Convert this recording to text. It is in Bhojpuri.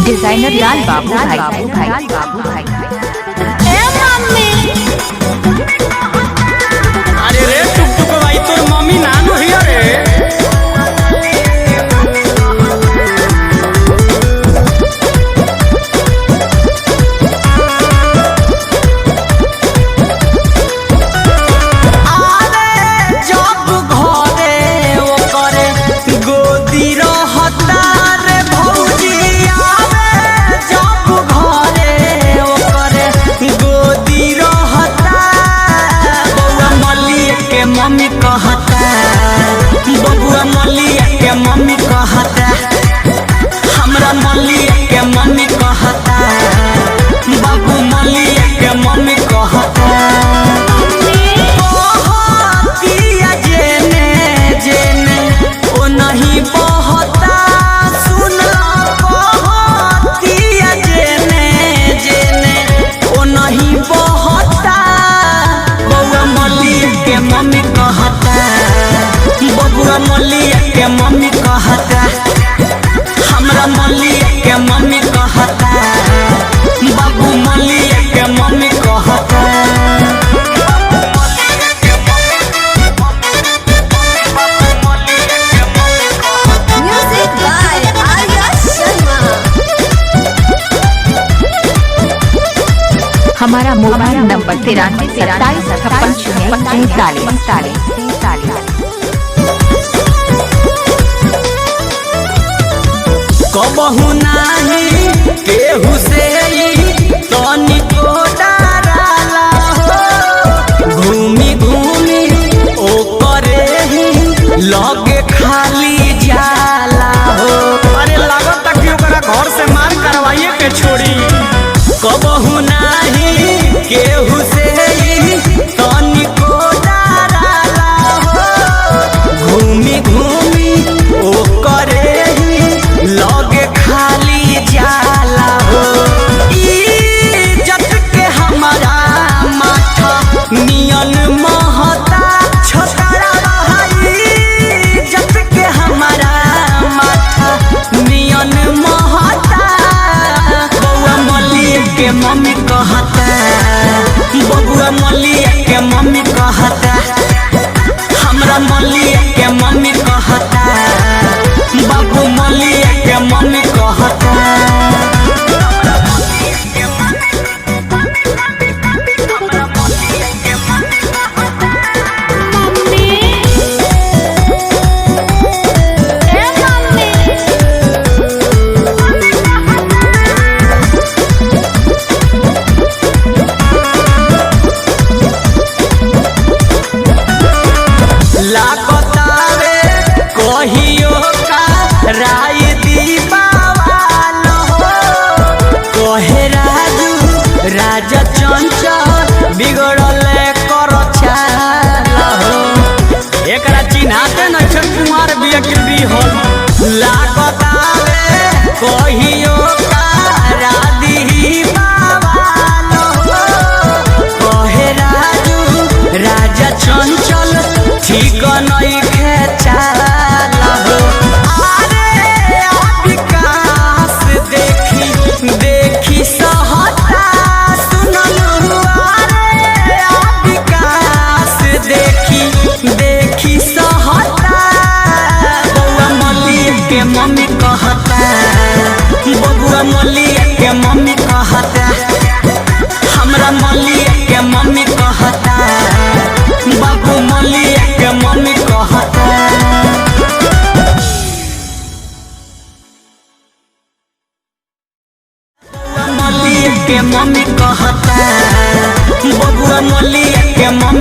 डिजाइनर लाल बाबू भाई अरे रे टुक भाई तोर मम्मी नानू हिया रे। मम्मी कहता बबुआ मलिया के मम्मी कहता हमरा मलिया के मम्मी कहता बाबू मलिया के मम्मी कहता कहतिया जेने जेने ओ नहीं बहता सुन कहतिया जेने जेने ओ नहीं बहता बबुआ मलिया के मम्मी कहता बबुआ मलिया के मम्मी कहता हमरा मलिया के मम्मी कहता बाबू मलिया के मम्मी कहता। Music by Arya Sharma. हमारा मोबाइल नंबर 93 कबहू नाही केहू से तनिको डराला हो घूमी घूमी ओ करे ही लगे खाली जाला हो। अरे लागत कि ओकरा घर से मार करवाइए के छोड़ी। कबहू नाही केहू से तनिको डराला हो घूमी घूमी ओ करे लगे खाली जाला हो। इज्जत के हमारा माथा नियन महता छोकरा भाई इज्जत के हमारा माथा नियन महता बबुआ मलिया के मम्मी कहता बबुआ मलिया के मम्मी कहता हमरा मलिया के मम्मी कहता बाबू मलिया के मम्मी कहता। लागतावे कहियो का राय दीवाल हो कहे राजू राजा चंचल बिगड़ल कर चाल हो एकरा चिन्हाते न छन कुमार बिया के भी हो। लागतावे कहियो का राधी बाबाल हो कहे राजू राजा चंचल ठीक नहीं खेचाला हो। अरे विकास देखी देखी सहता सुनलू अरे विकास देखी देखी सहता बबुआ मलिया के मम्मी कहता बबुआ मलिया के मम्मी कहता हमरा मलिया के मम्मी कहता बाबू मलिया के मम्मी कहता। मलिया के मम्मी कहता बबुआ मलिया के मम्मी